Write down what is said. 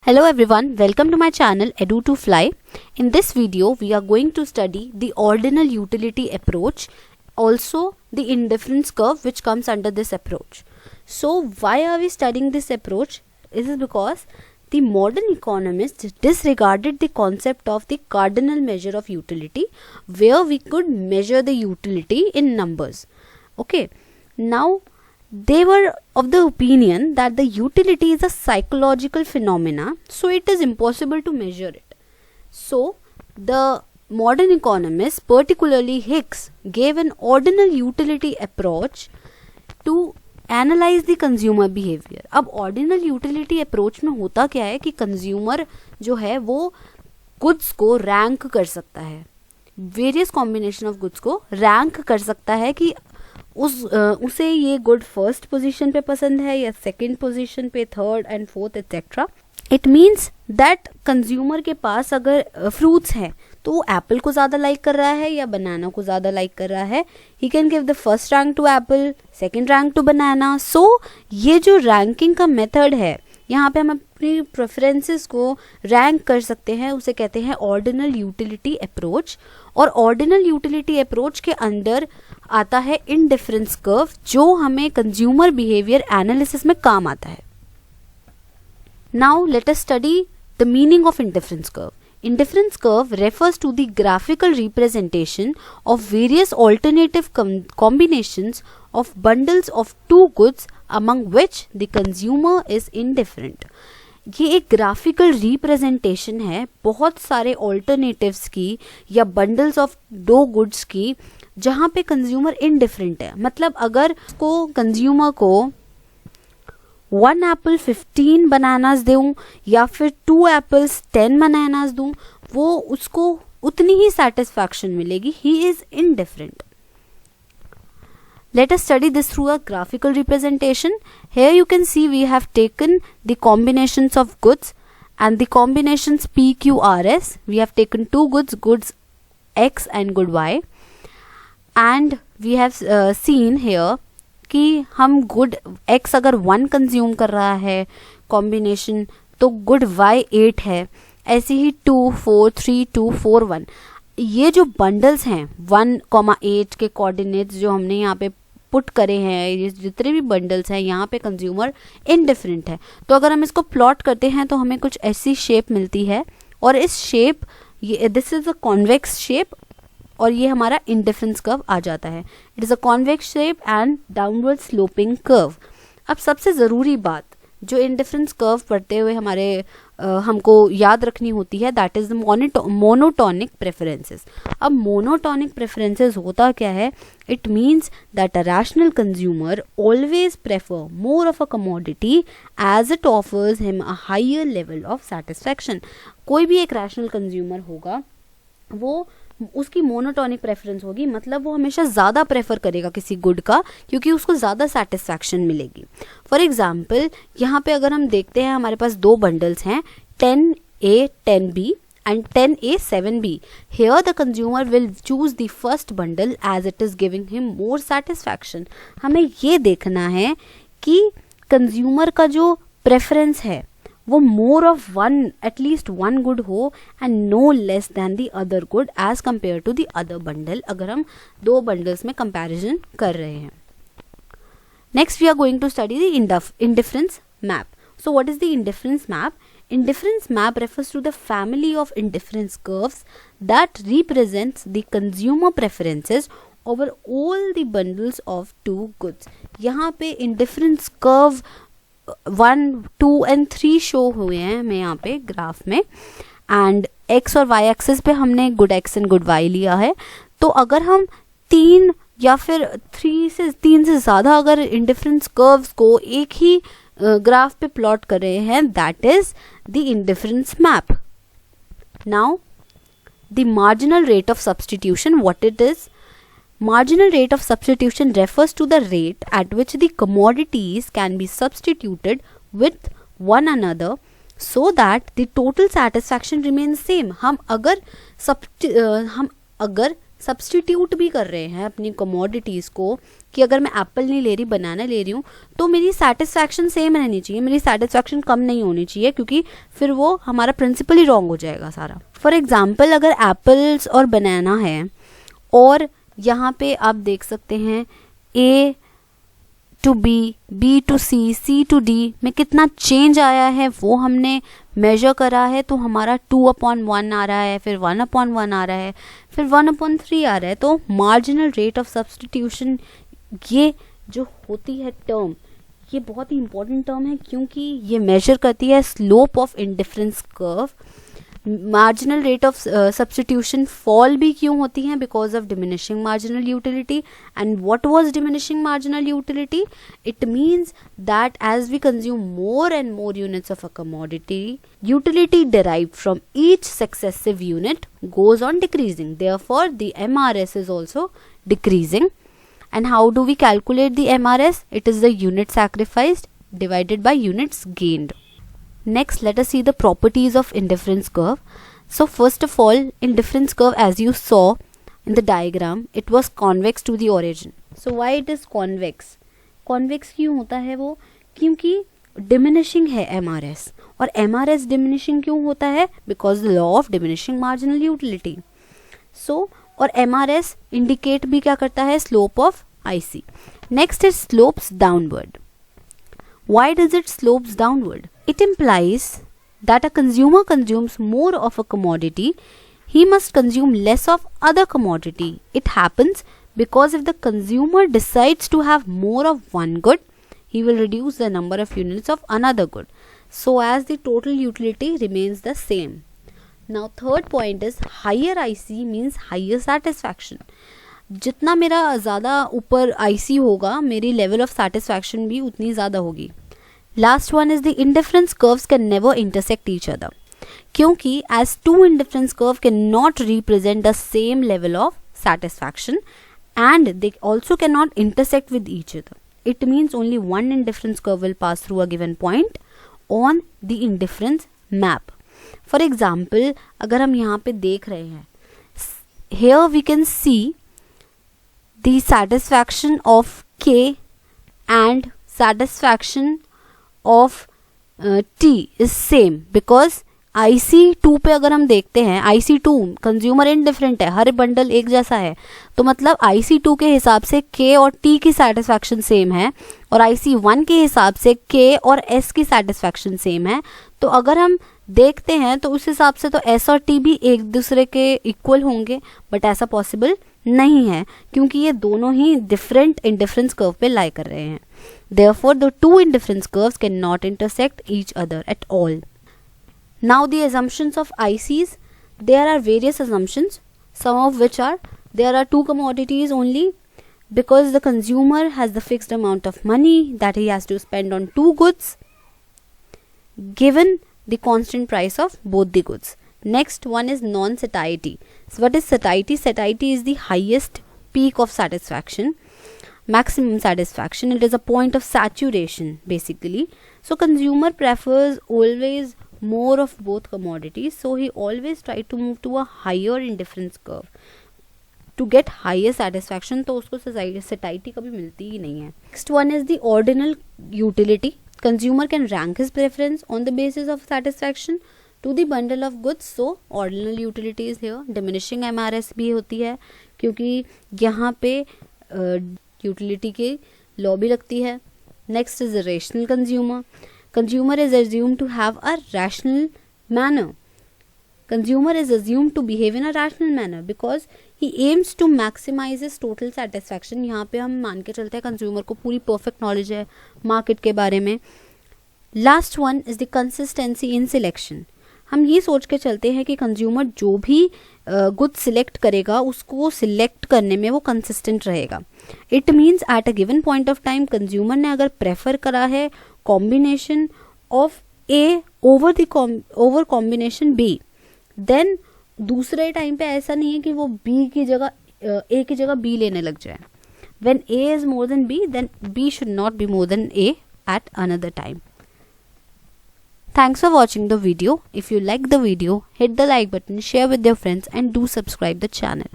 Hello everyone, welcome to my channel Edu2Fly. In this video, we are going to study the ordinal utility approach, also the indifference curve which comes under this approach. So why are we studying this approach? This is because the modern economists disregarded the concept of the cardinal measure of utility, where we could measure the utility in numbers. Okay, now they were of the opinion that the utility is a psychological phenomena, so it is impossible to measure it. So the modern economists, particularly Hicks, gave an ordinal utility approach to analyse the consumer behaviour. अब ordinal utility approach में होता क्या है कि consumer जो है वो goods को रैंक कर सकता है, वेरियस कॉम्बिनेशन ऑफ गुड्स को रैंक कर सकता है कि उसे ये गुड फर्स्ट पोजीशन पे पसंद है या सेकंड पोजीशन पे, third and fourth etcetera. It means that consumer के पास अगर फ्रूट्स हैं तो वो एप्पल को ज़्यादा लाइक कर रहा है या बनाना को ज़्यादा लाइक कर रहा है. He can give the first rank to apple, second rank to banana. So ये जो रैंकिंग का मेथड है, यहाँ पे हम अपनी प्रेफरेंसेस को रैंक कर सकते हैं, उसे कहते हैं ऑर्डिनल यूटिलिटी अप्रोच. और ऑर्डिनल यूटिलिटी अप्रोच के अंदर आता है इंडिफरेंस कर्व, जो हमें कंज्यूमर बिहेवियर एनालिसिस में काम आता है. Now let us study the meaning of indifference curve. Indifference curve refers to the graphical representation of various alternative combinations of bundles of two goods among which the consumer is indifferent. ये एक graphical representation है बहुत सारे alternatives की या bundles of दो goods की, जहाँ पे कंज्यूमर इनडिफरेंट है. मतलब अगर को कंज्यूमर को 1 एप्पल 15 बनानास दूं या फिर 2 एप्पल्स 10 बनानास दूं, वो उसको उतनी ही सेटिस्फैक्शन मिलेगी. He is indifferent. Let us study this through a graphical representation. Here you can see we have taken the combinations of goods and the combinations PQRS. We have taken two goods, goods X and good Y, and we have seen here कि हम good X अगर 1 consume कर रहा है combination, तो good Y 8 है. ऐसे ही 2 4 3 2 4 1. ये जो बंडल्स हैं 1,8 के कोऑर्डिनेट्स जो हमने यहाँ पे पुट करे हैं, ये जितने भी बंडल्स हैं, यहाँ पे कंज्यूमर इनडिफरेंट है. तो अगर हम इसको प्लॉट करते हैं तो हमें कुछ ऐसी शेप मिलती है, और इस शेप, ये this is a convex shape, और ये हमारा इंडिफरेंस कर्व आ जाता है. It is a convex shape and downward sloping curve. अब सबसे ज़रूरी बात जो इंडिफरेंस कर्व पढ़ते हुए हमको याद रखनी होती है, that is the monotonic preferences. अब मोनोटोनिक प्रेफरेंसेस होता क्या है? It means that a rational consumer always prefer more of a commodity as it offers him a higher level of satisfaction. कोई भी एक रैशनल कंज्यूमर होगा, वो उसकी मोनोटोनिक प्रेफरेंस होगी, मतलब वो हमेशा ज़्यादा प्रेफर करेगा किसी गुड का, क्योंकि उसको ज़्यादा सेटिस्फैक्शन मिलेगी. फॉर एग्जाम्पल यहाँ पे अगर हम देखते हैं, हमारे पास दो बंडल्स हैं 10A 10B and 10A 7B. Here the consumer will choose the first bundle as it is giving him more satisfaction. हमें ये देखना है कि कंज्यूमर का जो प्रेफरेंस है वो more of one, at least one good हो and no less than the other good as compare to the other bundle, अगर हम दो बंडल्स में कंपैरिजन कर रहे हैं. Next we are going to study the indifference map. So what is the indifference map? Indifference map refers to the family of indifference curves that represents the consumer preferences over all the bundles of two goods. यहाँ पे indifference curve 1, 2 and 3 show हुए हैं हमें यहाँ पे graph में, and X और Y axis पे हमने good X and good Y लिया है. तो अगर हम 3 या फिर 3 से ज़्यादा अगर इंडिफरेंस कर्व्स को एक ही ग्राफ पे प्लॉट कर रहे हैं, that is the indifference map. Now the marginal rate of substitution, what it is? Marginal rate of substitution refers to the rate at which the commodities can be substituted with one another so that the total satisfaction remains same. हम अगर substitute भी कर रहे हैं अपनी commodities को, कि अगर मैं एप्पल नहीं ले रही, बनाना ले रही हूँ, तो मेरी सेटिस्फैक्शन सेम रहनी चाहिए, मेरी सेटिस्फैक्शन कम नहीं होनी चाहिए, क्योंकि फिर वो हमारा प्रिंसिपल ही रॉन्ग हो जाएगा सारा। फॉर एग्जाम्पल, अगर एप्पल्स और बनाना है और यहाँ पे आप देख सकते हैं A to B, B to C, C to D में कितना चेंज आया है वो हमने मेजर करा है, तो हमारा 2/1 आ रहा है, फिर 1/1 आ रहा है, फिर 1/3 आ रहा है। तो मार्जिनल रेट ऑफ सब्सटीट्यूशन, ये जो होती है टर्म, ये बहुत ही इंपॉर्टेंट टर्म है, क्योंकि ये मेजर करती है slope of indifference curve. Marginal rate of substitution fall भी क्यों होती है? Because of diminishing marginal utility. And what was diminishing marginal utility? It means that as we consume more and more units of a commodity, utility derived from each successive unit goes on decreasing. Therefore, the MRS is also decreasing. And how do we calculate the MRS? It is the unit sacrificed divided by units gained. Next, let us see the properties of indifference curve. So first of all, indifference curve, as you saw in the diagram, it was convex to the origin. So why it is convex? Convex क्यों होता है वो? क्योंकि diminishing है MRS, और MRS diminishing क्यों होता है? Because the law of diminishing marginal utility. So और MRS इंडिकेट भी क्या करता है? Slope of IC. Next is slopes downward. Why does it slopes downward? It implies that a consumer consumes more of a commodity, he must consume less of other commodity. It happens because if the consumer decides to have more of one good, he will reduce the number of units of another good, so as the total utility remains the same. Now third point is higher IC means higher satisfaction. जितना मेरा ज़्यादा ऊपर IC होगा, मेरी level of satisfaction भी उतनी ज़्यादा होगी. Last one is the indifference curves can never intersect each other, क्योंकि as two indifference curve can not represent the same level of satisfaction and they also cannot intersect with each other. It means only one indifference curve will pass through a given point on the indifference map. For example, अगर हम यहाँ पे देख रहे हैं, here we can see the satisfaction of K and satisfaction of T is same because IC2 पे अगर हम देखते हैं, IC2 कंज्यूमर इंडिफरेंट है, हर बंडल एक जैसा है, तो मतलब IC2 के हिसाब से K और T की सेटिस्फैक्शन सेम है, और IC1 के हिसाब से K और S की सेटिस्फैक्शन सेम है. तो अगर हम देखते हैं तो उस हिसाब से तो S और T भी एक दूसरे के इक्वल होंगे, बट ऐसा पॉसिबल नहीं है क्योंकि ये दोनों ही डिफरेंट इंडिफरेंस कर्व पे लाई कर रहे हैं. Therefore, the two indifference curves cannot intersect each other at all. Now the assumptions of ICs, there are various assumptions, some of which are there are two commodities only because the consumer has the fixed amount of money that he has to spend on two goods given the constant price of both the goods. Next one is non-satiety. So what is satiety? Satiety is the highest peak of satisfaction, maximum satisfaction. It is a point of saturation basically. So consumer prefers always more of both commodities, so he always try to move to a higher indifference curve to get higher satisfaction. तो उसको satiety कभी मिलती ही नहीं है. Next one is the ordinal utility. Consumer can rank his preference on the basis of satisfaction to the bundle of goods. So ordinal utility is here. Diminishing MRS भी होती है क्योंकि यहाँ पे utility की law भी लगती है. Next is the rational consumer. Consumer is assumed to have a rational manner. Consumer is assumed to behave in a rational manner because he aims to maximize his total satisfaction. यहाँ पे हम मान के चलते हैं कंज्यूमर को पूरी perfect knowledge है मार्केट के बारे में. Last one is the consistency in selection. हम ये सोच के चलते हैं कि कंज्यूमर जो भी गुड सिलेक्ट करेगा उसको सिलेक्ट करने में वो कंसिस्टेंट रहेगा. It means at a given point of time consumer ने अगर प्रेफर करा है combination of A over combination B, then दूसरे टाइम पे ऐसा नहीं है कि वो बी की जगह ए की जगह बी लेने लग जाए. When A is more than B, then B should not be more than A at another time. Thanks for watching the video. If you like the video, hit the like button, share with your friends and do subscribe the channel.